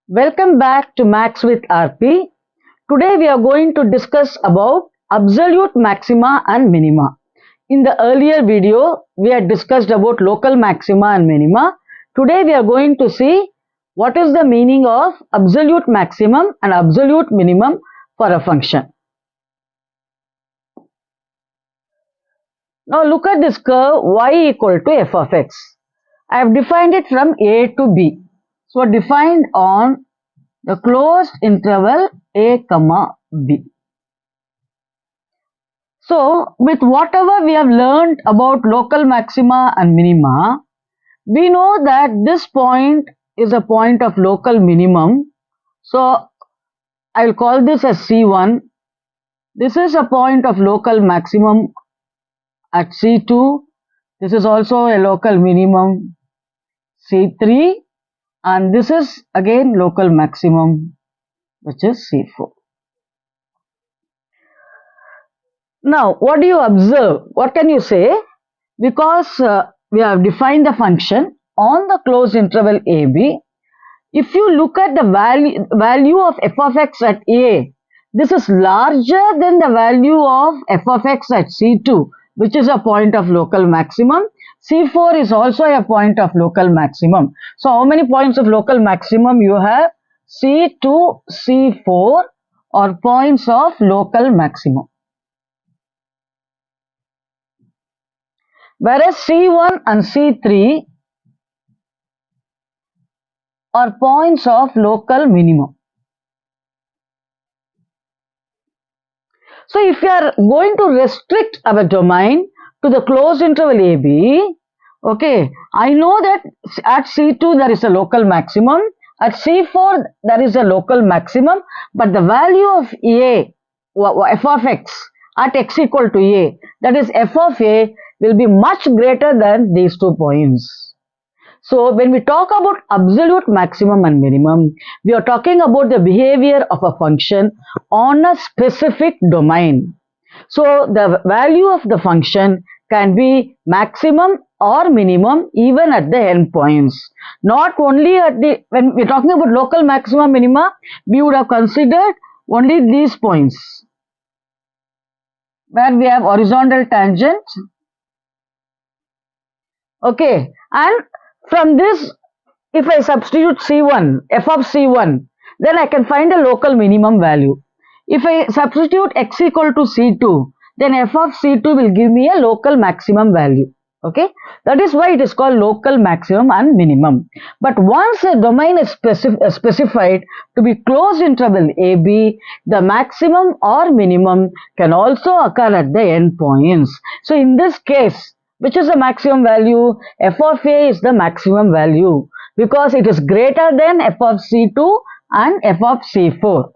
Welcome back to Max with RP. Today we are going to discuss about absolute maxima and minima. In the earlier video, we had discussed about local maxima and minima. Today we are going to see what is the meaning of absolute maximum and absolute minimum for a function. Now look at this curve y equal to f of x. I have defined it from a to b. So defined on the closed interval a comma b. So with whatever we have learned about local maxima and minima, we know that this point is a point of local minimum. So I will call this as C1. This is a point of local maximum at C2. This is also a local minimum C3, and this is again local maximum, which is C4. Now, what do you observe? What can you say? Because we have defined the function on the closed interval AB, if you look at the value of f of x at A, this is larger than the value of f of x at C2, which is a point of local maximum. C4 is also a point of local maximum. So how many points of local maximum you have? C2, C4 are points of local maximum. Whereas C1 and C3 are points of local minimum. So if you are going to restrict our domain to the closed interval AB, okay, I know that at C2 there is a local maximum, at C4 there is a local maximum, but the value of A, f of x at x equal to A, that is f of A, will be much greater than these 2 points. So when we talk about absolute maximum and minimum, we are talking about the behavior of a function on a specific domain. So the value of the function can be maximum or minimum even at the endpoints. Not only at the, when we are talking about local maximum minima, we would have considered only these points where we have horizontal tangent. Okay, and from this, if I substitute C1, f of C1, then I can find a local minimum value. If I substitute x equal to C2, then f of C2 will give me a local maximum value. Okay, that is why it is called local maximum and minimum. But once a domain is specified to be closed interval AB, the maximum or minimum can also occur at the endpoints. So in this case, which is the maximum value? F of A is the maximum value because it is greater than f of C2 and f of C4.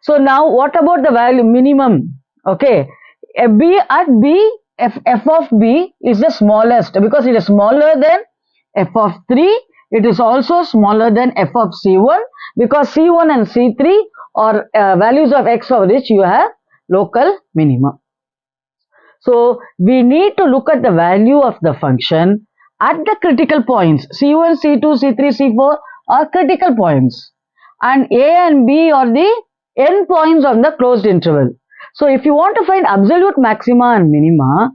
So now what about the value minimum? Okay, f of B is the smallest because it is smaller than f of 3. It is also smaller than f of C1 because C1 and C3 are values of x for which you have local minimum. So we need to look at the value of the function at the critical points. C1, C2, C3, C4 are critical points, and A and B are the end points on the closed interval. So if you want to find absolute maxima and minima,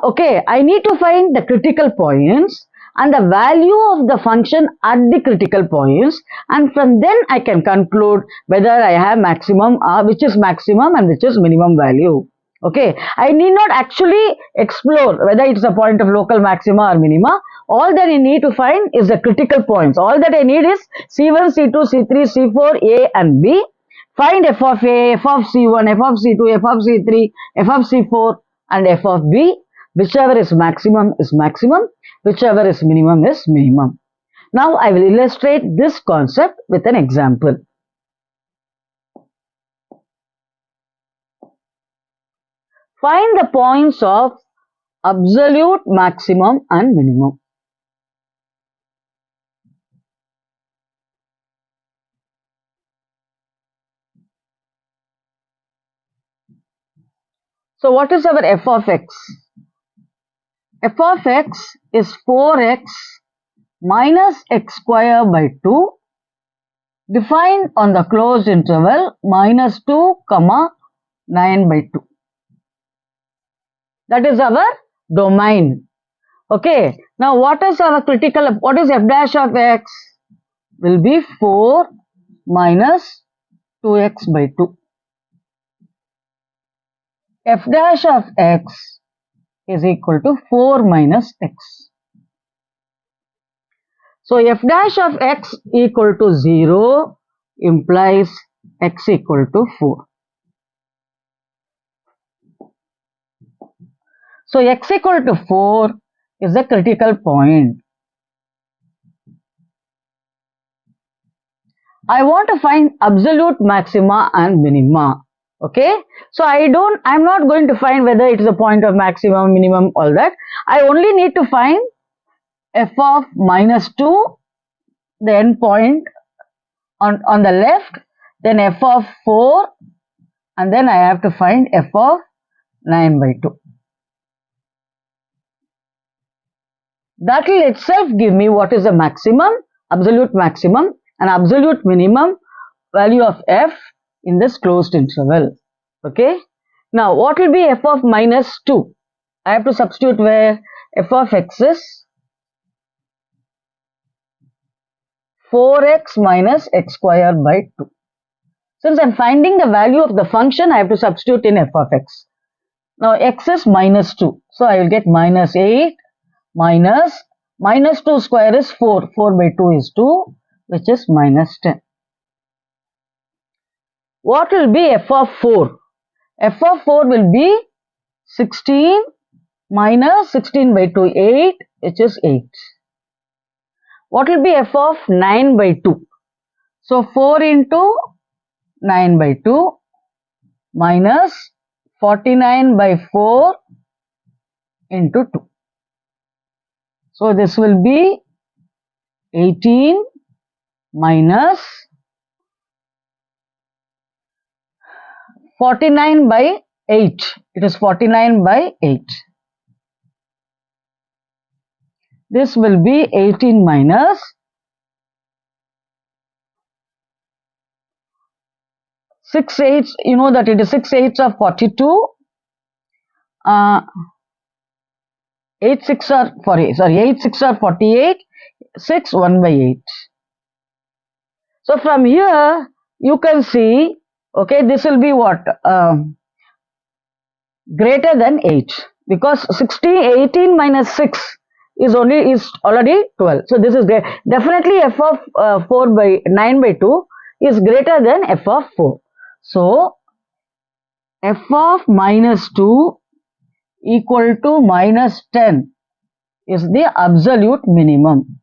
okay, I need to find the critical points and the value of the function at the critical points, and from then I can conclude whether I have maximum, which is maximum and which is minimum value. Okay, I need not actually explore whether it's a point of local maxima or minima. All that I need to find is the critical points. All that I need is C1, C2, C3, C4, A and B. Find f of A, f of C1, f of C2, f of C3, f of C4 and f of B. Whichever is maximum, whichever is minimum is minimum. Now I will illustrate this concept with an example. Find the points of absolute maximum and minimum. So what is our f of x? F of x is 4x minus x square by 2 defined on the closed interval -2, 9/2. That is our domain. Okay. Now what is our critical, what is f dash of x? Will be 4 minus 2x/2. F dash of x is equal to 4 minus x. So f dash of x equal to 0 implies x equal to 4. So x equal to 4 is the critical point. I want to find absolute maxima and minima. Okay, so I'm not going to find whether it is a point of maximum, minimum, all that. I only need to find f of -2, the end point on the left, then f of 4, and then I have to find f of 9/2. That will itself give me what is the maximum, absolute maximum and absolute minimum value of f in this closed interval. Okay. Now what will be f of -2? I have to substitute where f of x is 4x minus x squared by 2. Since I am finding the value of the function, I have to substitute in f of x. Now x is -2. So I will get -8 minus -2 square is 4. 4/2 is 2, which is -10. What will be f of 4? F of 4 will be 16 minus 16/2, 8, which is 8. What will be f of 9/2? So 4 into 9/2 minus 49/4 into 2. So this will be 18 minus 49/8. It is 49/8. This will be 18 minus 6 eighths. You know that it is 6 eighths of 42. 8 6 are 48. 6 1/8. So from here you can see, okay, this will be what? Greater than 8, because 18 minus 6 is already 12. So this is definitely f of 9/2 is greater than f of 4. So f of -2 equal to -10 is the absolute minimum.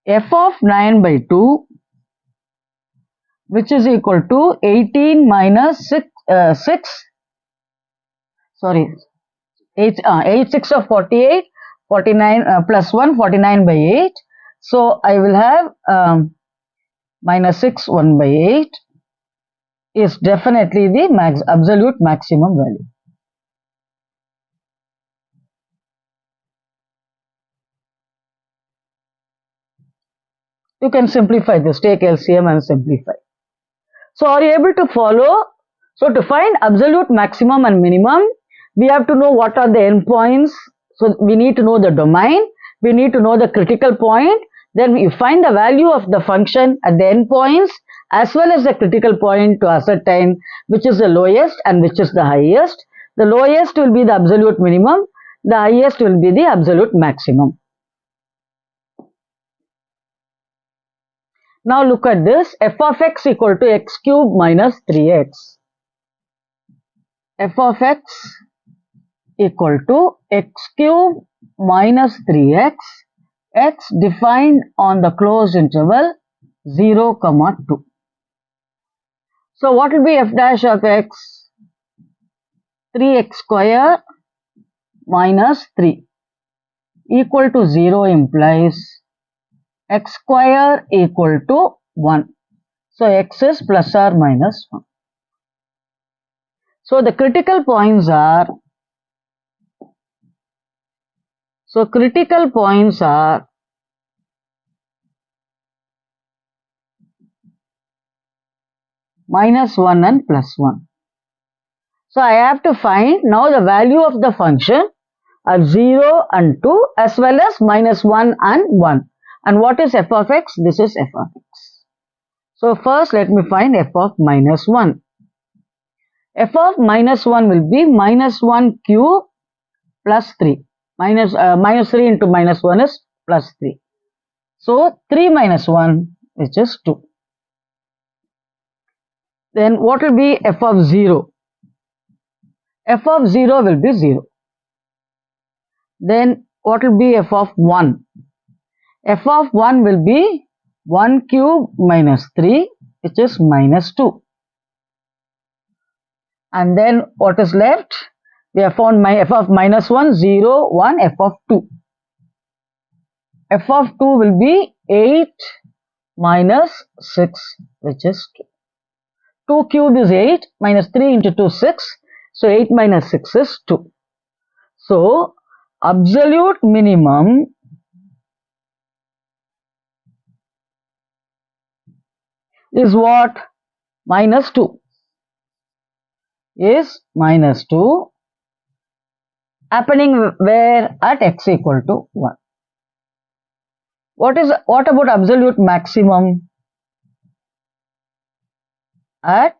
F of 9/2, which is equal to 18 minus 6, 8 6 of 48, 49 plus 1, 49/8. So I will have -6 1/8 is definitely the absolute maximum value. You can simplify this, take LCM and simplify. So are you able to follow? So to find absolute maximum and minimum, we have to know what are the endpoints. So we need to know the domain, we need to know the critical point, then we find the value of the function at the endpoints as well as the critical point to ascertain which is the lowest and which is the highest. The lowest will be the absolute minimum, the highest will be the absolute maximum. Now look at this, f of x equal to x cube minus 3x. F of x equal to x cube minus 3x, x defined on the closed interval 0, 2. So what will be f dash of x? 3x square minus 3 equal to 0 implies x square equal to 1. So x is plus or minus 1. So the critical points are So critical points are -1 and +1. So I have to find now the value of the function at 0 and 2 as well as -1 and 1. And what is f of x? This is f of x. So first let me find f of -1. F of -1 will be -1 cube plus 3. Minus 3 into -1 is +3. So 3 minus 1, which is 2. Then what will be f of 0? F of 0 will be 0. Then what will be f of 1? F of 1 will be 1 cube minus 3, which is -2. And then what is left? We have found my f of -1, 0, 1, f of 2. F of 2 will be 8 minus 6, which is 2. 2 cube is 8, minus 3 into 2, 6. So 8 minus 6 is 2. So absolute minimum is what? -2. Is -2 happening where? At x equal to 1. What about absolute maximum? At,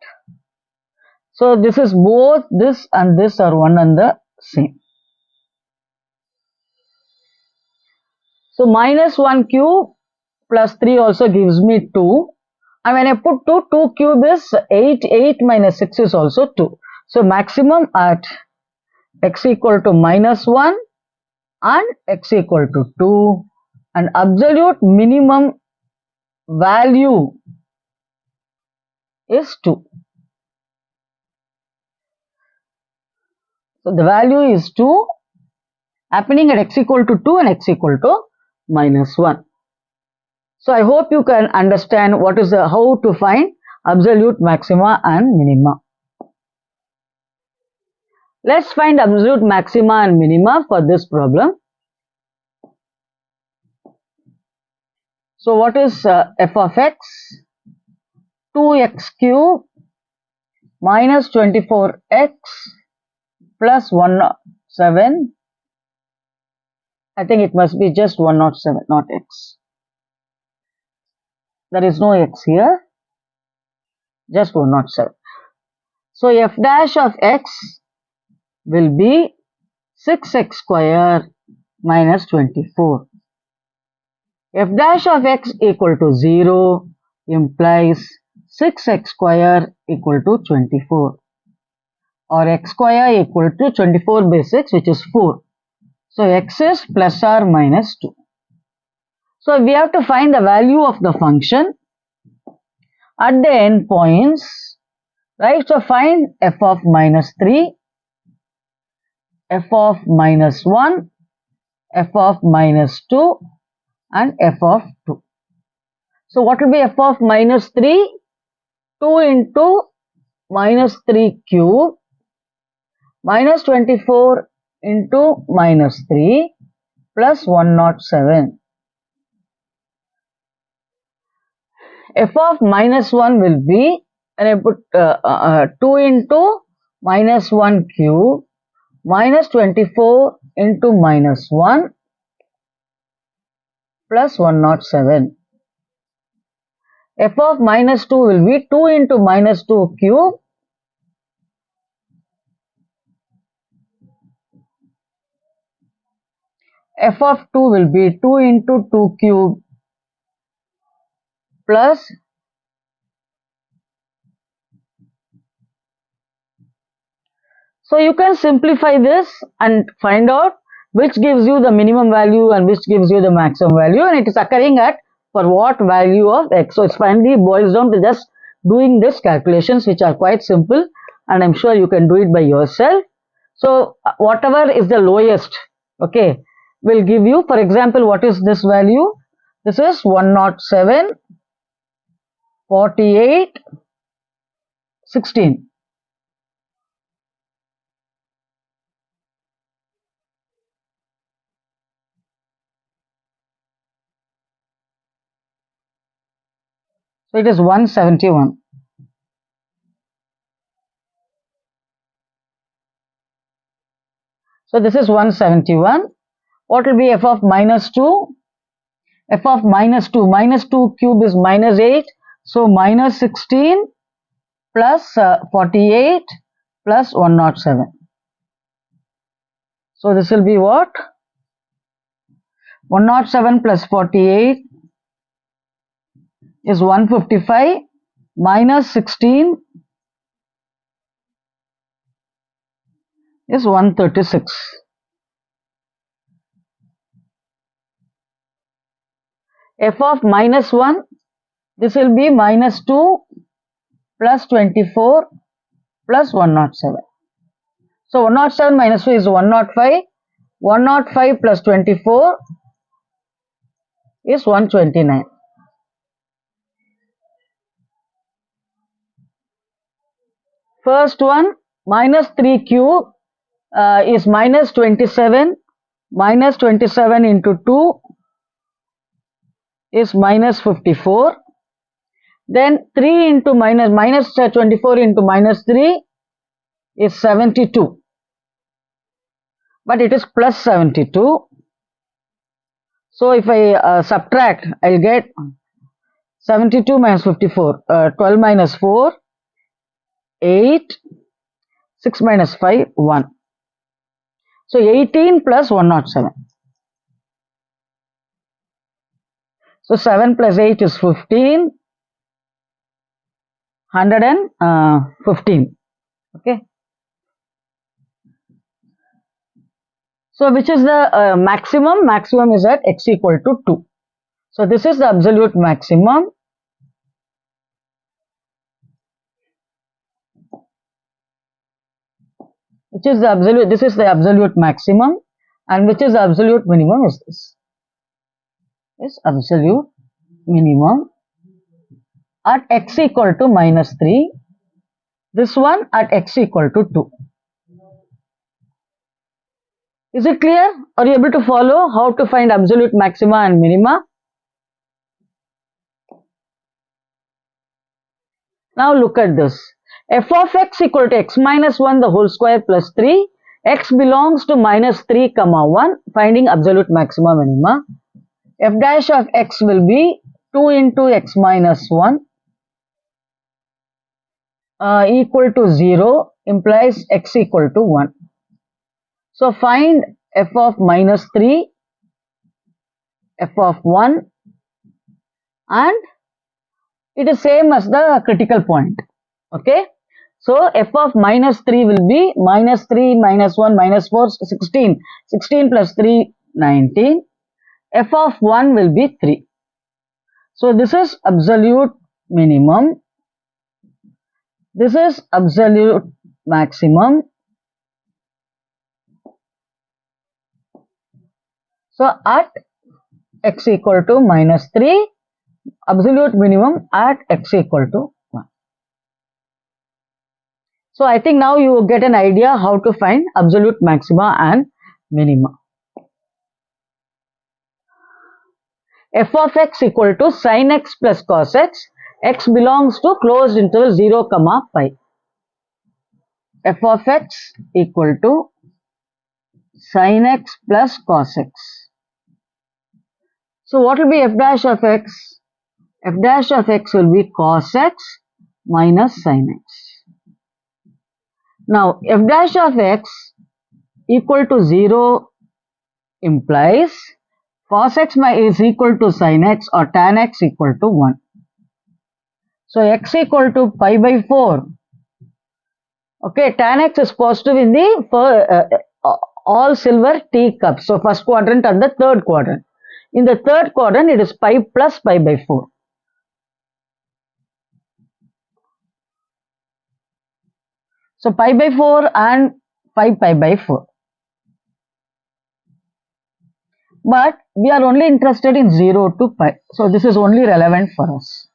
so this is both this and this are one and the same. So -1 cube plus 3 also gives me 2. And when I put 2, 2 cube is 8, 8 minus 6 is also 2. So maximum at x equal to -1 and x equal to 2, and absolute minimum value is 2. So the value is 2 happening at x equal to 2 and x equal to -1. So I hope you can understand what is how to find absolute maxima and minima. Let's find absolute maxima and minima for this problem. So what is f of x? 2x cube minus 24x plus 107. I think it must be just 107, not x. There is no x here, just 107. So f dash of x will be 6x square minus 24. F dash of x equal to 0 implies 6x square equal to 24, or x square equal to 24 by 6, which is 4. So x is plus or minus 2. So we have to find the value of the function at the end points, right? So find f of -3, f of -1, f of -2 and f of 2. So what will be f of -3? 2 into -3 cube minus 24 into -3 plus 107. F of -1 will be, and I put 2 into -1 cube minus 24 into -1 plus 107. F of -2 will be 2 into -2 cube f of 2 will be 2 into 2 cube plus, so you can simplify this and find out which gives you the minimum value and which gives you the maximum value, and it is occurring at for what value of x. So it finally boils down to just doing this calculations, which are quite simple, and I'm sure you can do it by yourself. So whatever is the lowest, okay, will give you, for example, what is this value? This is 107, 48, 16. So it is 171. So this is 171. What will be f of minus 2? F of minus 2. Minus 2 cube is minus 8. So minus 16 plus 48 plus 107. So this will be what? 107 plus 48 is 155 minus 16 is 136. F of minus 1, this will be minus 2 plus 24 plus 107. So 107 minus 2 is 105. 105 plus 24 is 129. First one, minus 3 cube is minus 27. Minus 27 into 2 is minus 54. Then 3 into minus 24 into minus 3 is 72. But it is plus 72. So if I subtract, I'll get 72 minus 54, 12 minus 4, 8, 6 minus 5, 1. So 18 plus 107. So 7 plus 8 is 15. 115. Okay. So which is the maximum? Maximum is at x equal to 2. So this is the absolute maximum. Which is the absolute? This is the absolute maximum, and which is the absolute minimum is this. Is absolute minimum at x equal to minus 3. This one at x equal to 2. Is it clear? Are you able to follow how to find absolute maxima and minima? Now look at this. F of x equal to x minus 1 the whole square plus 3. X belongs to minus 3 comma 1. Finding absolute maxima minima. F dash of x will be 2 into x minus 1 equal to 0 implies x equal to 1. So find f of minus 3, f of 1, and it is same as the critical point. Okay. So f of minus 3 will be minus 3 minus 1 minus 4 16. 16 plus 3 19. F of 1 will be 3. So this is absolute minimum. This is absolute maximum. So at x equal to minus 3, absolute minimum at x equal to 1. So I think now you get an idea how to find absolute maxima and minima. F of x equal to sin x plus cos x. X belongs to closed interval 0 comma pi. F of x equal to sin x plus cos x. So what will be f dash of x? F dash of x will be cos x minus sin x. Now f dash of x equal to 0 implies cos x is equal to sin x or tan x equal to 1. So x equal to pi by 4. Okay, tan x is positive in the all silver teacups. So first quadrant and the third quadrant. In the third quadrant, it is pi plus pi by 4. So pi by 4 and pi by 4. But we are only interested in 0 to pi. So this is only relevant for us.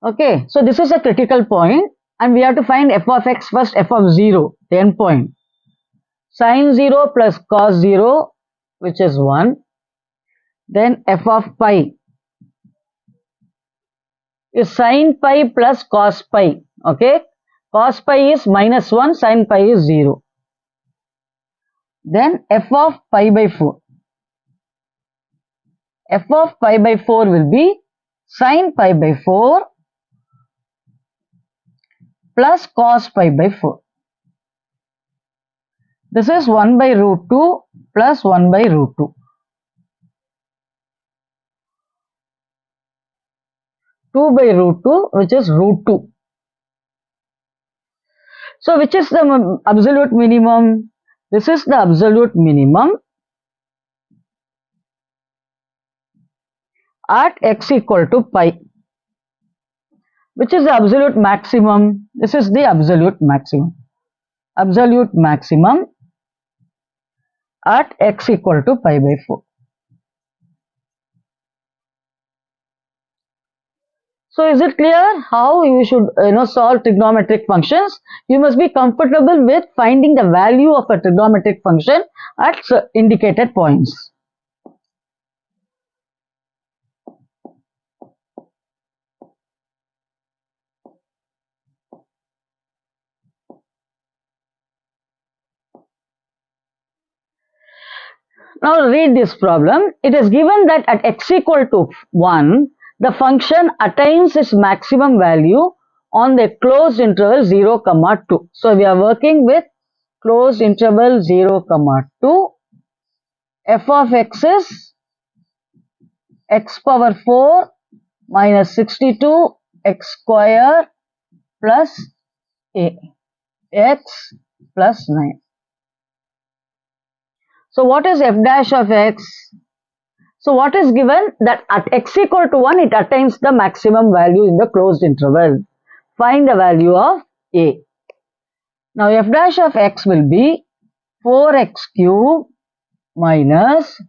Okay, so this is a critical point and we have to find f of x first, f of 0, the end point. Sin 0 plus cos 0, which is 1. then f of pi is sin pi plus cos pi. Okay, cos pi is -1, sin pi is 0. Then f of pi by 4. F of pi by 4 will be sin pi by 4 plus cos pi by 4. This is 1 by root 2 plus 1 by root 2. 2 by root 2, which is root 2. So which is the absolute minimum? This is the absolute minimum at x equal to pi. Which is the absolute maximum? This is the absolute maximum. Absolute maximum at x equal to pi by 4. So is it clear how you should solve trigonometric functions? You must be comfortable with finding the value of a trigonometric function at indicated points. Now read this problem. It is given that at x equal to 1, the function attains its maximum value on the closed interval 0, 2. So we are working with closed interval 0, 2. F of x is x power 4 minus 62 x square plus a, x plus 9. So what is f dash of x? So what is given that at x equal to 1 it attains the maximum value in the closed interval. Find the value of a. Now f dash of x will be 4x cube minus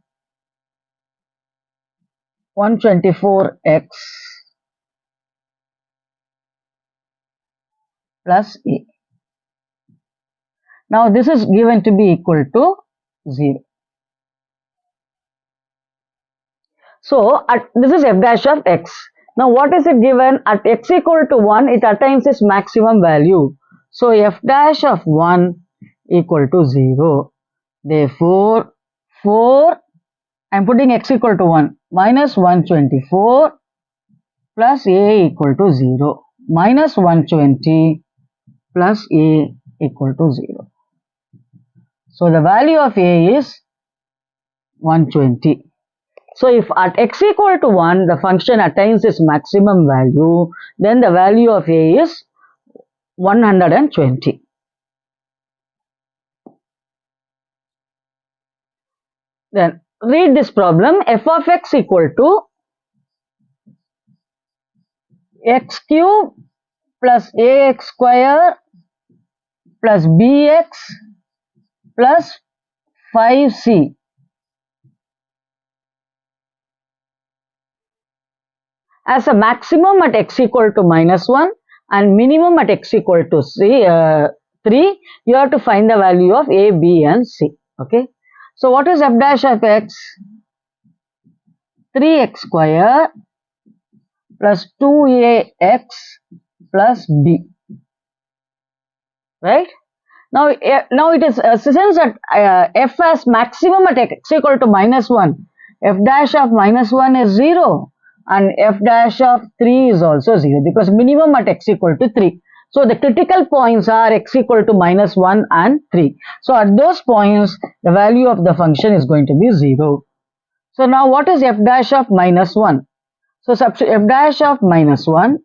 124x plus a. Now this is given to be equal to 0. So this is f dash of x. Now what is it given? At x equal to 1 it attains its maximum value. So f dash of 1 equal to 0. Therefore 4, I am putting x equal to 1, minus 124 plus a equal to 0, minus 120 plus a equal to 0. So the value of a is 120. So if at x equal to 1 the function attains its maximum value, then the value of a is 120. Then read this problem. F of x equal to x cube plus ax square plus bx plus 5c as a maximum at x equal to -1 and minimum at x equal to 3, you have to find the value of a, b and c. Okay. So what is f dash of x? 3x square plus 2ax plus b. Right? Now it is since that f has maximum at x equal to -1, f dash of -1 is 0. And f dash of 3 is also 0 because minimum at x equal to 3. So the critical points are x equal to -1 and 3. So at those points the value of the function is going to be 0. So now what is f dash of -1? So f dash of -1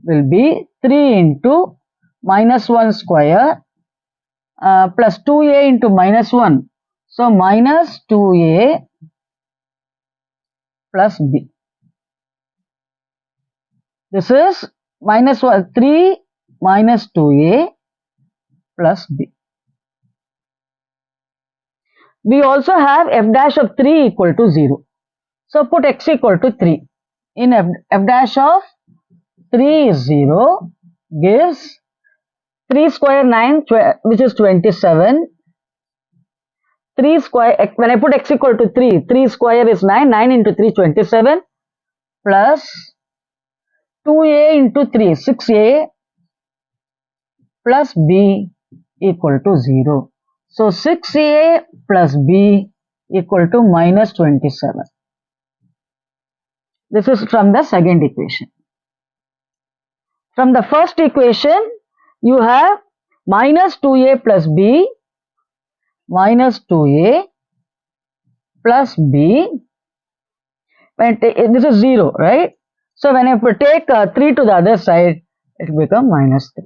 will be 3 into -1 square plus 2a into -1. So minus 2a plus b. This is -3 minus 2a plus b. We also have f dash of 3 equal to 0. So put x equal to 3. In f dash of 3 is 0 gives 3 square 9 which is 27. 3 square, when I put x equal to 3, 3 square is 9, 9 into 3, 27, plus 2a into 3, 6a, plus b equal to 0. So 6a plus b equal to minus 27. This is from the second equation. From the first equation, you have minus 2a plus b, minus 2a plus b. This is 0, right? So when I take 3 to the other side, it will become minus 3.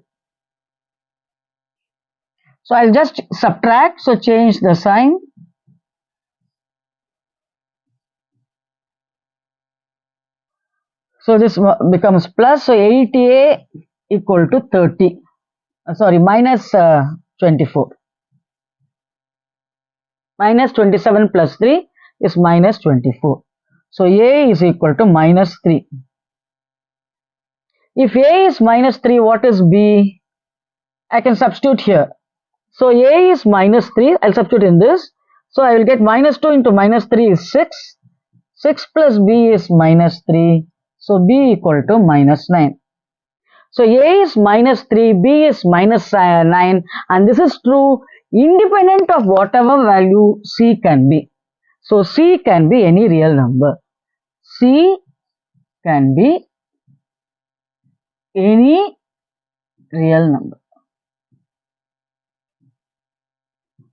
So I'll just subtract, so change the sign. So this becomes plus, so 8a equal to 30. Sorry, minus 24. Minus 27 plus 3 is minus 24. So a is equal to minus 3. If a is minus 3, what is b? I can substitute here. So a is minus 3, I'll substitute in this. So I will get minus 2 into minus 3 is 6. 6 plus b is minus 3. So b equal to minus 9. So a is minus 3, b is minus 9, and this is true independent of whatever value c can be. So c can be any real number. C can be any real number.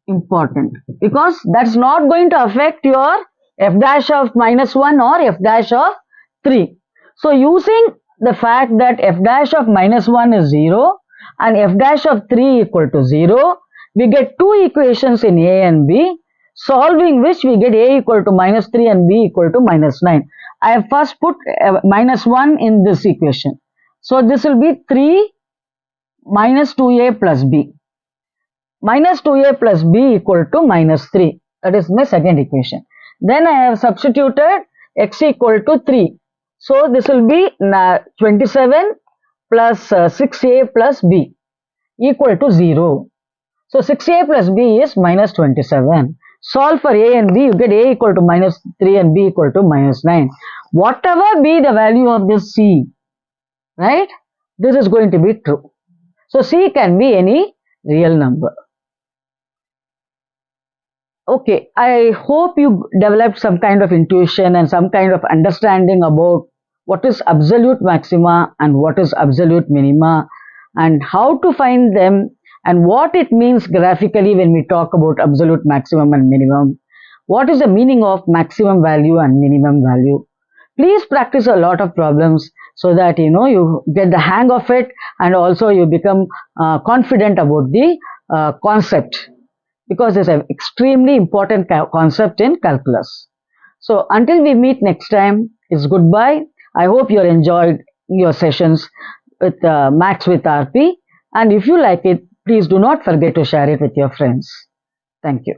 Important, because that's not going to affect your f dash of minus 1 or f dash of 3. So using the fact that f dash of minus 1 is 0 and f dash of 3 equal to 0, we get two equations in a and b, solving which we get a equal to minus 3 and b equal to minus 9. I have first put minus 1 in this equation. So this will be 3 minus 2a plus b. Minus 2a plus b equal to minus 3. That is my second equation. Then I have substituted x equal to 3. So this will be 27 plus 6a plus b equal to 0. So 6a plus b is minus 27. Solve for a and b, you get a equal to minus 3 and b equal to minus 9. Whatever be the value of this c, right, this is going to be true. So c can be any real number. Okay, I hope you developed some kind of intuition and some kind of understanding about what is absolute maxima and what is absolute minima, and how to find them, and what it means graphically when we talk about absolute maximum and minimum. What is the meaning of maximum value and minimum value? Please practice a lot of problems so that you get the hang of it, and also you become confident about the concept, because it's an extremely important concept in calculus. So until we meet next time, it's goodbye. I hope you enjoyed your sessions with Maths with RP, and if you like it, please do not forget to share it with your friends. Thank you.